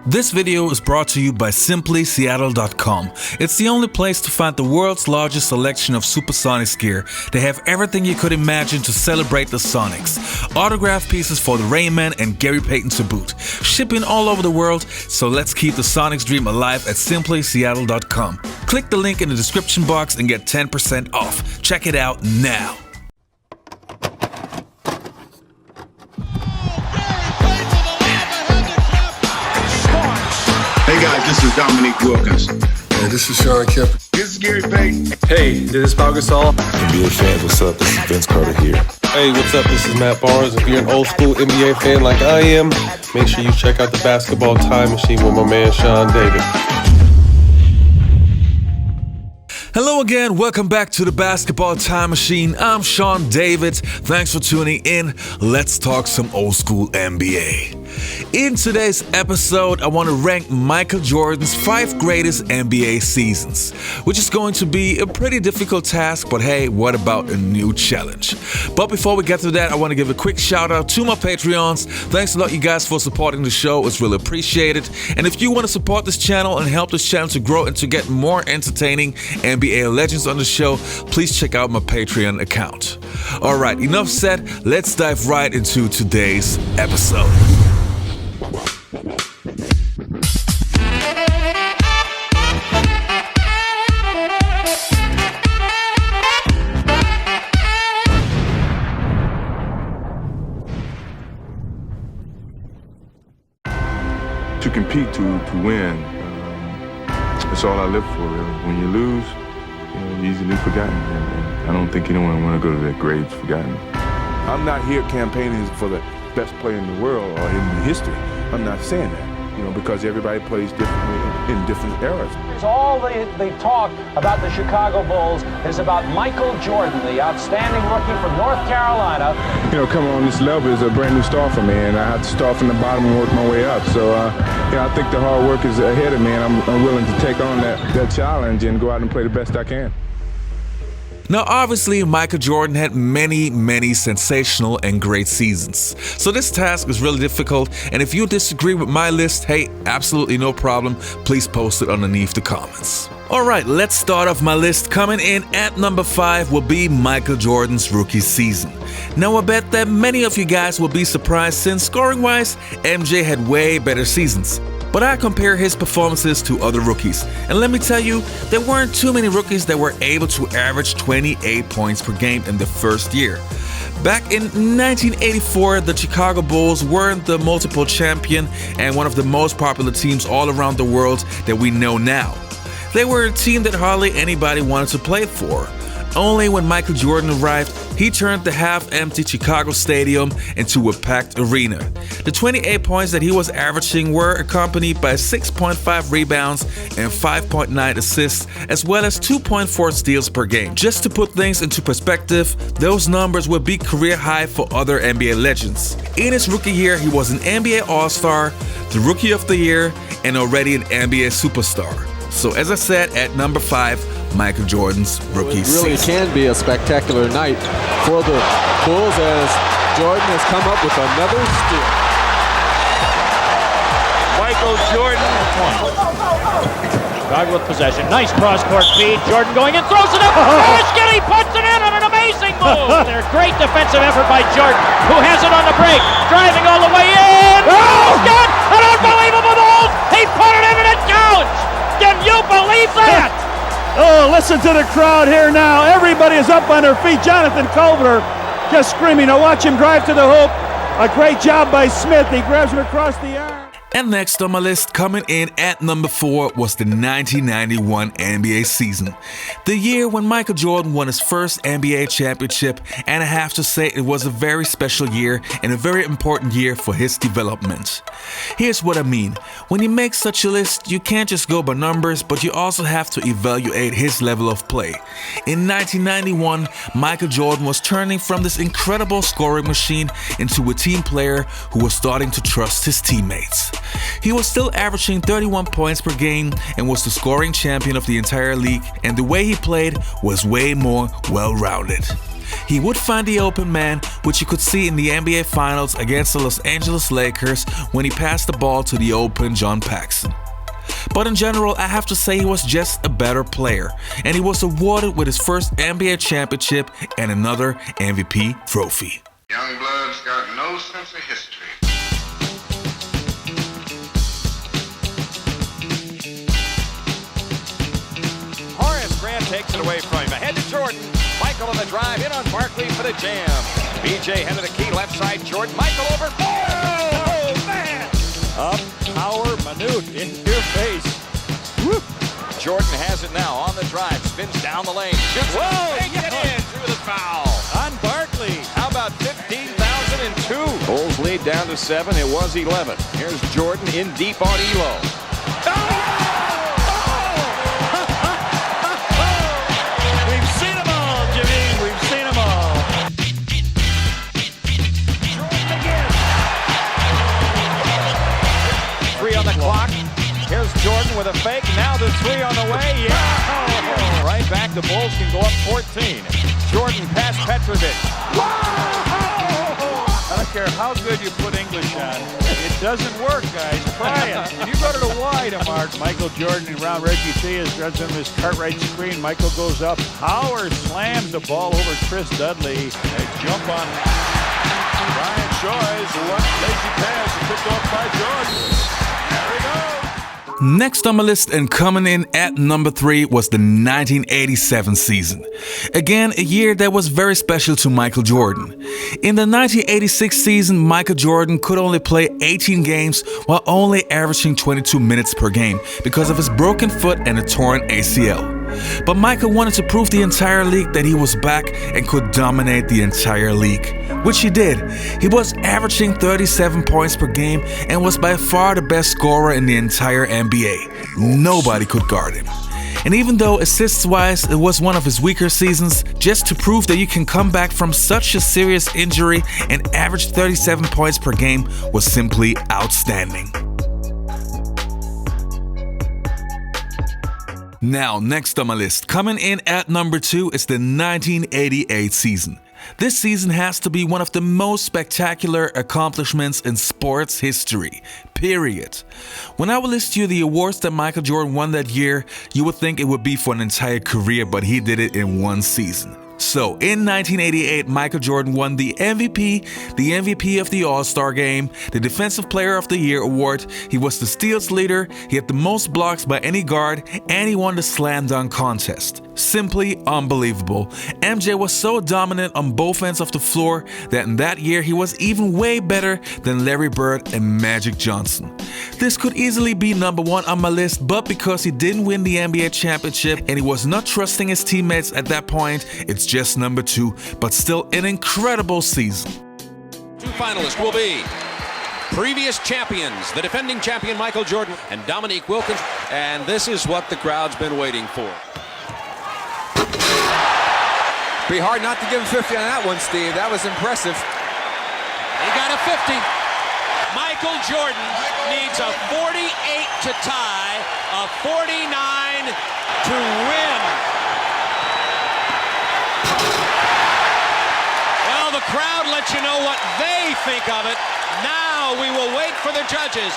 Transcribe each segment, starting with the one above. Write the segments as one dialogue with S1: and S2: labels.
S1: This video is brought to you by SimplySeattle.com. It's the only place to find the world's largest selection of Supersonics gear. They have everything you could imagine to celebrate the Sonics. Autographed pieces for the Rayman and Gary Payton to boot. Shipping all over the world, so let's keep the Sonics dream alive at SimplySeattle.com. Click the link in the description box and get 10% off. Check it out now.
S2: Hey guys, this is Dominique Wilkins.
S3: Hey, this is Sean Kemp.
S2: This is Gary Payton.
S4: Hey, this is Pau Gasol.
S5: NBA fans, what's up? This is Vince Carter here.
S4: Hey, what's up? This is Matt Barnes. If you're an old school NBA fan like I am, make sure you check out the Basketball Time Machine with my man Sean David.
S1: Hello again, welcome back to the Basketball Time Machine. I'm Sean David. Thanks for tuning in. Let's talk some old school NBA. In today's episode, I want to rank Michael Jordan's 5 greatest NBA seasons, which is going to be a pretty difficult task, but hey, what about a new challenge? But before we get to that, I want to give a quick shout out to my Patreons. Thanks a lot, you guys, for supporting the show. It's really appreciated. And if you want to support this channel and help this channel to grow and to get more entertaining NBA legends on the show, please check out my Patreon account. All right, enough said. Let's dive right into today's episode.
S3: To compete, to win, that's all I live for, really. When you lose, you're easily forgotten, and I don't think anyone want to go to their graves forgotten. I'm not here campaigning for the best player in the world or in history. I'm not saying that, because everybody plays differently in different eras.
S6: All the talk about the Chicago Bulls is about Michael Jordan, the outstanding rookie from North Carolina.
S3: Coming on this level is a brand new start for me, and I have to start from the bottom and work my way up. So, I think the hard work is ahead of me, and I'm willing to take on that challenge and go out and play the best I can.
S1: Now, obviously, Michael Jordan had many sensational and great seasons. So this task is really difficult, and if you disagree with my list, hey, absolutely no problem. Please post it underneath the comments. Alright, let's start off my list. Coming in at number 5 will be Michael Jordan's rookie season. Now, I bet that many of you guys will be surprised since scoring-wise, MJ had way better seasons. But I compare his performances to other rookies, and let me tell you, there weren't too many rookies that were able to average 28 points per game in the first year. Back in 1984, the Chicago Bulls weren't the multiple champion and one of the most popular teams all around the world that we know now. They were a team that hardly anybody wanted to play for. Only when Michael Jordan arrived, he turned the half-empty Chicago Stadium into a packed arena. The 28 points that he was averaging were accompanied by 6.5 rebounds and 5.9 assists, as well as 2.4 steals per game. Just to put things into perspective, those numbers would be career high for other NBA legends. In his rookie year, he was an NBA All-Star, the Rookie of the Year, and already an NBA Superstar. So as I said, at number 5, Michael Jordan's rookie season.
S7: It really can be a spectacular night for the Bulls as Jordan has come up with another steal.
S8: Michael Jordan. Chicago with possession. Nice cross-court feed. Jordan going in, throws it up. Basket, he puts it in on an amazing move. There's great defensive effort by Jordan, who has it on the break. Driving all the way in. Basket! An unbelievable move. He put it in and it counts. Can you believe that?
S9: Oh, listen to the crowd here now. Everybody is up on their feet. Jonathan Culver just screaming. Now watch him drive to the hoop. A great job by Smith. He grabs him across the arm.
S1: And next on my list, coming in at number 4, was the 1991 NBA season. The year when Michael Jordan won his first NBA championship, and I have to say it was a very special year and a very important year for his development. Here's what I mean. When you make such a list, you can't just go by numbers, but you also have to evaluate his level of play. In 1991, Michael Jordan was turning from this incredible scoring machine into a team player who was starting to trust his teammates. He was still averaging 31 points per game and was the scoring champion of the entire league, and the way he played was way more well-rounded. he would find the open man, which you could see in the NBA Finals against the Los Angeles Lakers when he passed the ball to the open John Paxson. But in general, I have to say he was just a better player, and he was awarded with his first NBA championship and another MVP trophy.
S2: Youngblood's got no sense of history.
S6: Horace Grant takes it away from him. Ahead to Jordan. Michael on the drive. In on Barkley for the jam. BJ head of the key. Left side. Jordan. Michael over. Oh, man.
S9: Up, power, Manute in your face. Whoop.
S6: Jordan has it now on the drive. Spins down the lane. Shoots.
S9: Whoa,
S6: Make it in through the foul.
S9: On Barkley.
S6: How about 15,002? Bulls lead down to 7. It was 11. Here's Jordan in deep on Elo.
S9: We've seen them all, Jimmy. We've seen them all.
S6: Jordan again. 3 on the clock. Here's Jordan with a fake. Now the 3 on the way. Yeah. Right back. The Bulls can go up 14. Jordan past Petrovic.
S9: I don't care how good you put English on. It doesn't work, guys. Try it. When you go to the wide, Mark. Michael Jordan around Reggie Theus runs on this Cartwright screen. Michael goes up. Power slams the ball over Chris Dudley.
S10: They jump on Brian Shaw's lazy pass picked off by Jordan. There he goes.
S1: Next on my list and coming in at number 3 was the 1987 season. Again, a year that was very special to Michael Jordan. In the 1986 season, Michael Jordan could only play 18 games while only averaging 22 minutes per game because of his broken foot and a torn ACL. But Michael wanted to prove the entire league that he was back and could dominate the entire league, which he did. He was averaging 37 points per game and was by far the best scorer in the entire NBA. Nobody could guard him. And even though assists-wise it was one of his weaker seasons, just to prove that you can come back from such a serious injury and average 37 points per game was simply outstanding. Now, next on my list, coming in at number 2 is the 1988 season. This season has to be one of the most spectacular accomplishments in sports history, period. When I will list you the awards that Michael Jordan won that year, you would think it would be for an entire career, but he did it in one season. So, in 1988, Michael Jordan won the MVP of the All-Star Game, the Defensive Player of the Year award, he was the steals leader, he had the most blocks by any guard, and he won the slam dunk contest. Simply unbelievable. MJ was so dominant on both ends of the floor that in that year he was even way better than Larry Bird and Magic Johnson. This could easily be number 1 on my list, but because he didn't win the NBA championship and he was not trusting his teammates at that point, it's just number 2, but still an incredible season.
S11: 2 finalists will be previous champions, the defending champion Michael Jordan and Dominique Wilkins, and this is what the crowd's been waiting for.
S7: Be hard not to give him 50 on that one, Steve. That was impressive.
S11: He got a 50. Michael Jordan needs a 48 to tie, a 49 to win. Well, the crowd lets you know what they think of it. Now we will wait for the judges.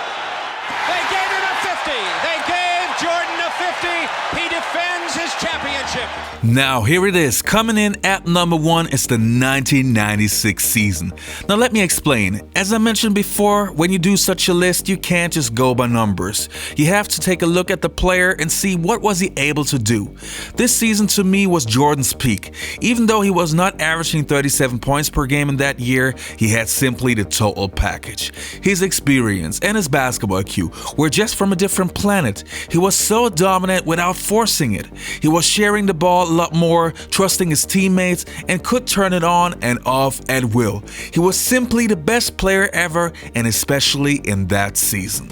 S11: They gave him a 50. They gave Jordan a 50. He defends his championship.
S1: Now here it is, coming in at number 1 is the 1996 season. Now let me explain. As I mentioned before, when you do such a list, you can't just go by numbers. You have to take a look at the player and see what was he able to do. This season to me was Jordan's peak. Even though he was not averaging 37 points per game in that year, he had simply the total package. His experience and his basketball IQ were just from a different planet. He was so dominant without forcing it. He was sharing the ball a lot more, trusting his teammates, and could turn it on and off at will. He was simply the best player ever, and especially in that season.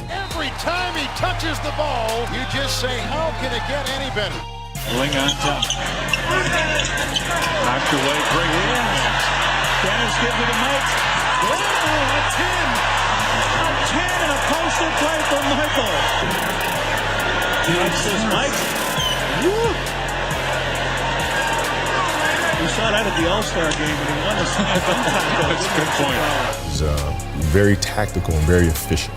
S10: Every time he touches the ball, you just say, how can it get any better?
S9: Ling on top. Knocked away, great hands. Dennis gives it to Mike. Oh, a 10. A 10 and a posted play for Michael. Watch this, Mike. Woo. He saw that at the All-Star game when he won the slam dunk contest.
S10: That's a good point.
S5: He was very tactical and very efficient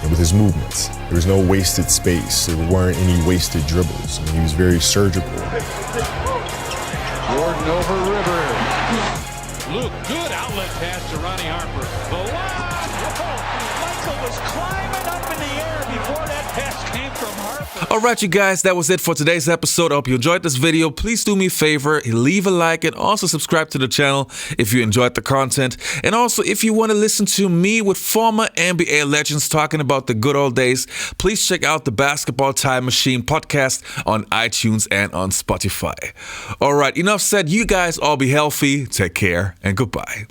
S5: with his movements. There was no wasted space. There weren't any wasted dribbles. He was very surgical.
S9: Jordan over Rivers.
S11: Luke, good outlet pass to Ronnie Harper.
S9: Michael was climbing up in the air before that pass came from Harper.
S1: All right, you guys, that was it for today's episode. I hope you enjoyed this video. Please do me a favor, leave a like and also subscribe to the channel if you enjoyed the content. And also, if you want to listen to me with former NBA legends talking about the good old days, please check out the Basketball Time Machine podcast on iTunes and on Spotify. All right, enough said. You guys all be healthy, take care, and goodbye.